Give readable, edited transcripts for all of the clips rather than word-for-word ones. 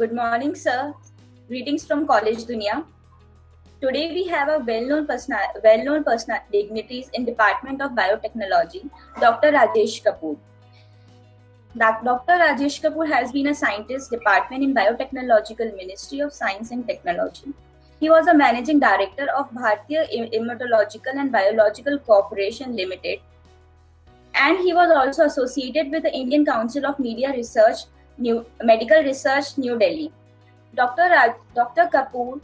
Good morning, sir. Greetings from College Dunia. Today we have a well-known dignitaries in Department of Biotechnology, Dr. Rajesh Kapoor. Dr. Rajesh Kapoor has been a scientist department in Biotechnological Ministry of Science and Technology. He was a managing director of Bharatiya Immunological and Biological Corporation Limited, and he was also associated with the Indian Council of Medical Research, New Delhi. Dr. Kapoor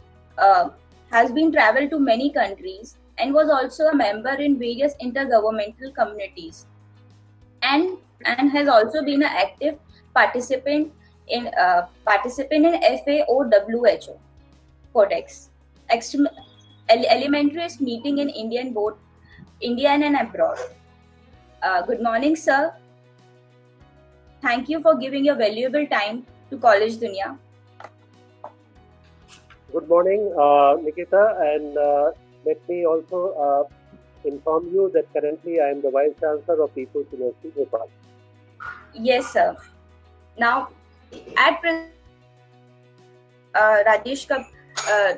has been traveled to many countries and was also a member in various intergovernmental communities, and has also been an active participant in FAO-WHO Codex, elementary meeting in both Indian and abroad. Good morning, sir. Thank you for giving your valuable time to College Dunia. Good morning, Nikita, and let me also inform you that currently I am the Vice Chancellor of People's University, Bhopal. Yes, sir. Now, at present,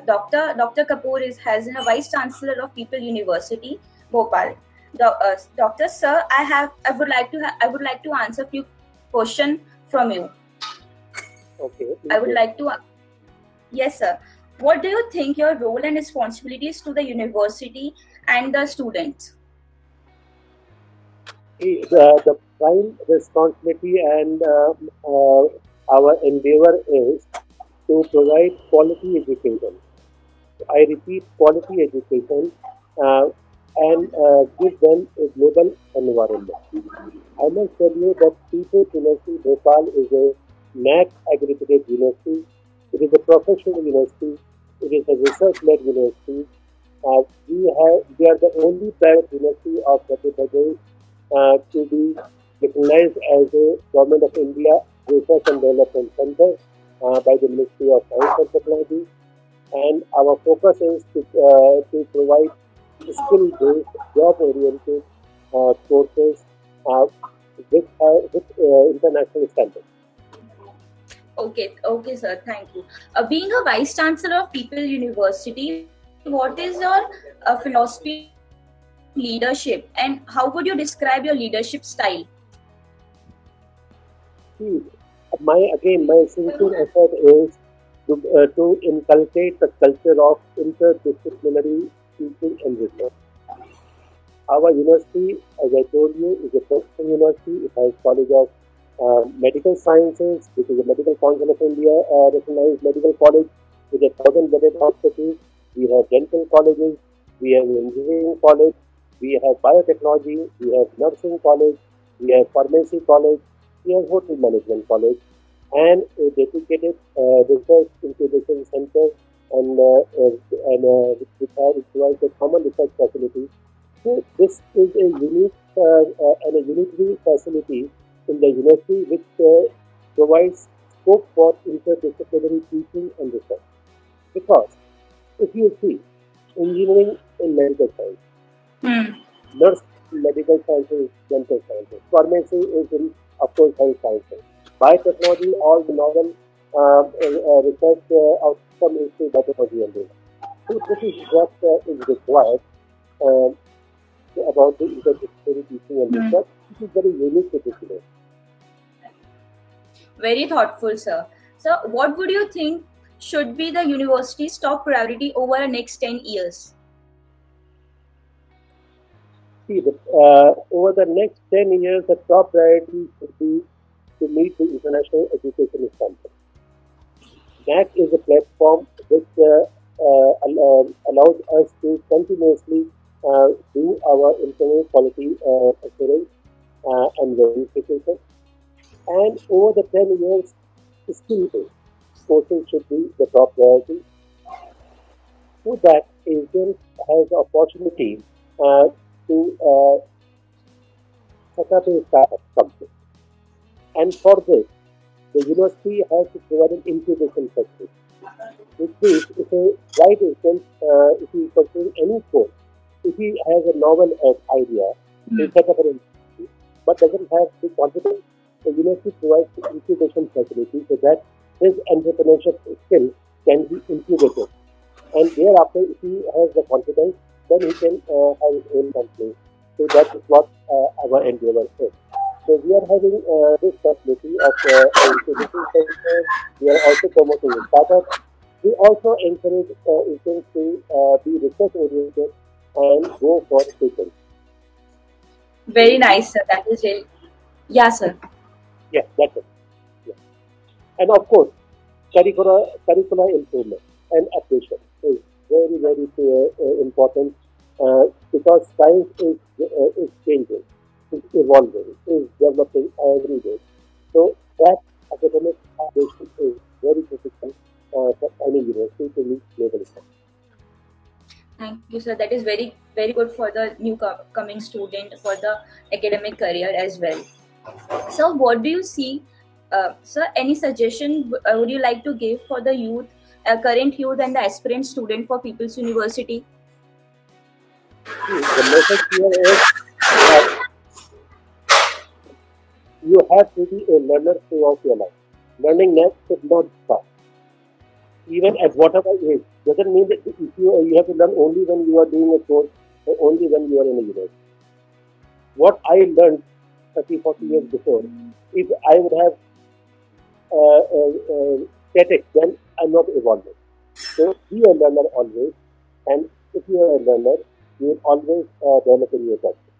Dr. Kapoor has been a Vice Chancellor of People University, Bhopal. Doctor, sir, I would like to answer a few questions from you. Okay. Yes, sir. What do you think your role and responsibilities to the university and the students? The prime responsibility and our endeavor is to provide quality education. I repeat, quality education and give them a global environment. I must tell you that People's University Bhopal is a NAAC accredited university. It is a professional university. It is a research-led university. We are the only private university of Madhya Pradesh to be recognized as a Government of India Research and Development Center by the Ministry of Science and Technology. And our focus is to provide skill-based, job-oriented courses with international standards. Okay, sir. Thank you. Being a Vice Chancellor of People University, what is your philosophy, leadership, and how would you describe your leadership style? My sincere effort is to inculcate the culture of interdisciplinary teaching and research. Our university, as I told you, is a professional university. It has College of Medical Sciences, which is a Medical Council of India recognized medical college with 1,000-bedded hospitals. We have dental colleges, we have engineering college, we have biotechnology, we have nursing college, we have pharmacy college, we have hotel management college, and a dedicated research incubation center and which provides a common research facility. So this is a unique and a unitary facility in the university which provides scope for interdisciplinary teaching and research. Because if you see, engineering in medical science, nurse in medical sciences, dental sciences, pharmacy is in, of course, health sciences, biotechnology, all the novel research outcome is to biotechnology and data. So this is what is required about the interdisciplinary teaching and research. This is very unique to this university. Very thoughtful, sir. So, what would you think should be the university's top priority over the next 10 years? See, over the next 10 years, the top priority should be to meet the international education standards. NAAC is a platform which allows us to continuously do our internal quality assurance and verification. And over the 10 years, skill-based courses should be the top priority, so that agent has the opportunity to set up a startup company. And for this, the university has to provide an incubation facility. Which means if a right agent, if he is pursuing any course, if he has a novel idea, to set up an institute, but doesn't have the confidence, the university provides the incubation facility so that his entrepreneurship skill can be incubated. And thereafter, if he has the confidence, then he can have his own company. So that is what our endeavor is. So we are having this facility of incubation center. We are also promoting startups. We also encourage students to be research oriented and go for patents. Very nice, sir. That is really, yeah, sir. Yes, that's it. Yeah. And of course, curricular improvement and updation is very, very important because science is changing, is evolving, is developing every day. So that academic updation is very critical for any university to meet global standards. Thank you, sir. That is very, very good for the new coming student for the academic career as well. So, what do you see, sir? Any suggestion would you like to give for the youth, current youth, and the aspirant student for People's University? The message here is that you have to be a learner throughout your life. Learning next should not stop, even at whatever age. Doesn't mean that if you have to learn only when you are doing a course or only when you are in a university. What I learned 30, 40 years before, if I would have static, then I'm not evolving. So be a learner always, and if you are a learner, you will always develop in your practice.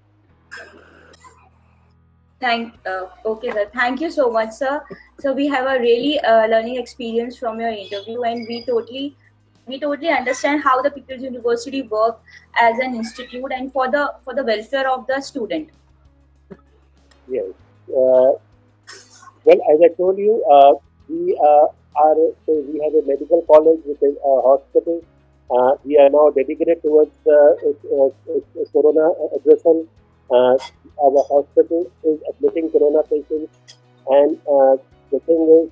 Okay, sir. Thank you so much, sir. So we have a really learning experience from your interview, and we totally understand how the People's University work as an institute and for the welfare of the student. Yes. Well, as I told you, we have a medical college with a hospital. We are now dedicated towards corona aggression. Our hospital is admitting corona patients, and the thing is,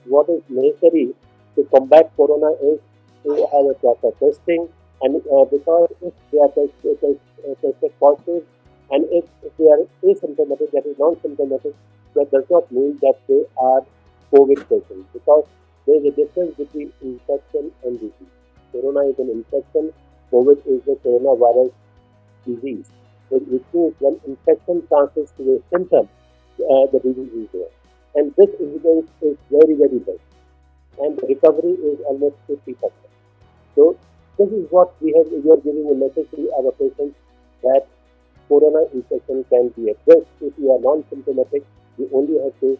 what is necessary to combat corona is to have a proper testing, and because if they are tested positive, and if they are asymptomatic, that is non-symptomatic, that does not mean that they are COVID patients, because there is a difference between infection and disease. Corona is an infection, COVID is a coronavirus disease. Which means when infection transfers to a symptom, the disease is there. And this incidence is very, very low. And the recovery is almost 50%. So this is what we are giving a message to our patients that corona infection can be addressed. If you are non-symptomatic, you only have to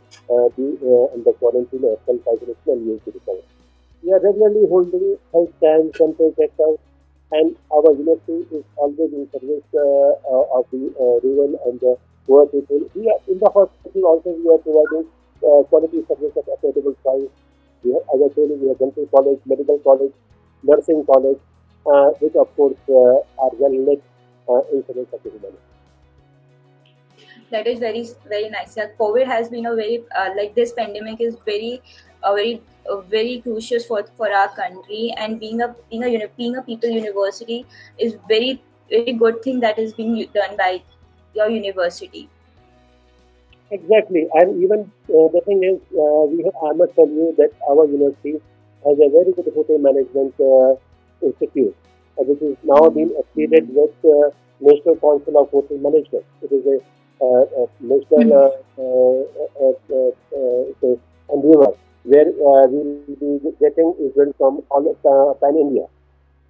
be in the quarantine or self-isolation and you have to recover. We are regularly holding health camps, temperature checkups, and our university is always in service of the rural and the poor people. We are in the hospital also. We are providing quality service at affordable price. As I told you, we have dental college, medical college, nursing college, which of course are well lit in service of the humanity. That is very, very nice. Yeah, COVID has been a very like this pandemic is very crucial for our country, and being a people university is very good thing that is being done by your university. Exactly, and even the thing is, I must tell you that our university has a very good hotel management institute, which is now been affiliated with National Council of Hotel Management. It is a national endeavor where we will be getting students from all pan India.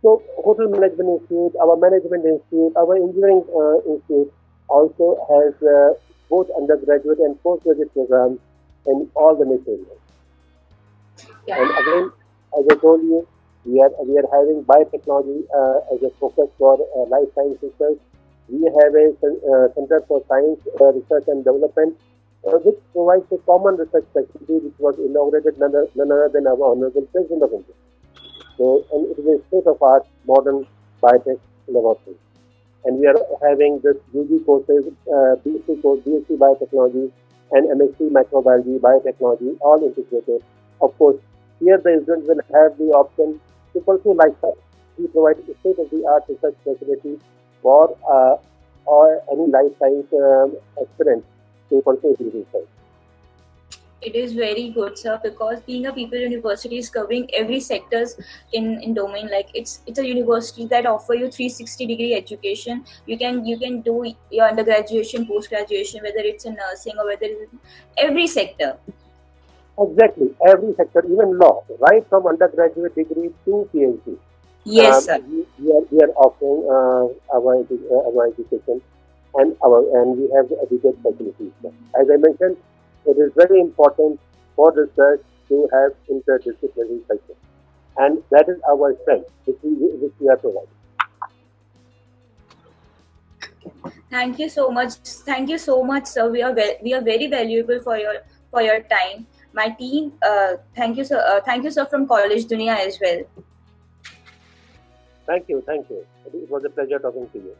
So, Hotel Management Institute, our Management Institute, our Engineering Institute also has both undergraduate and postgraduate programs in all the major areas. Yeah. And again, as I told you, we are having biotechnology as a focus for life science research. We have a Center for Science Research and Development, which provides a common research facility, which was inaugurated none other than our Honorable President of India. So, and it is a state-of-art modern biotech laboratory. And we are having this UG courses, BSc course, BSc Biotechnology, and MSc Microbiology, Biotechnology, all integrated. Of course, here the students will have the option to pursue life science. We provide a state-of-the-art research facility for or any life science aspirant to pursue research. It is very good, sir, because being a people university is covering every sectors in domain. Like it's a university that offer you 360-degree education. You can do your undergraduation, post graduation, whether it's in nursing or whether it's in every sector. Exactly, every sector, even law, right from undergraduate degree to PhD. Yes, sir. We are offering our education and we have educated facilities. As I mentioned, it is very important for research to have interdisciplinary culture, and that is our strength, which we are providing. Thank you so much. Thank you so much, sir. We are very valuable for your time. My team. Thank you, sir. Thank you, sir, from College Dunia as well. Thank you. It was a pleasure talking to you.